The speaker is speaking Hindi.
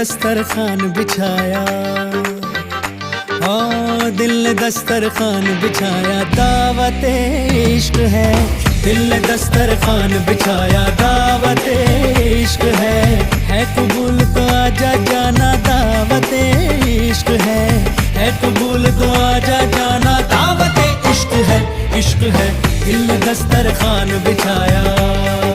दस्तरखान बिछाया, ओ दिल ने दस्तरखान बिछाया, दावत इश्क है। दिल ने दस्तरखान बिछाया, दावत इश्क है कबूल तो आजा जाना, दावत इश्क है कबूल तो आजा जाना, दावत इश्क है, इश्क है। दिल ने दस्तरखान बिछाया।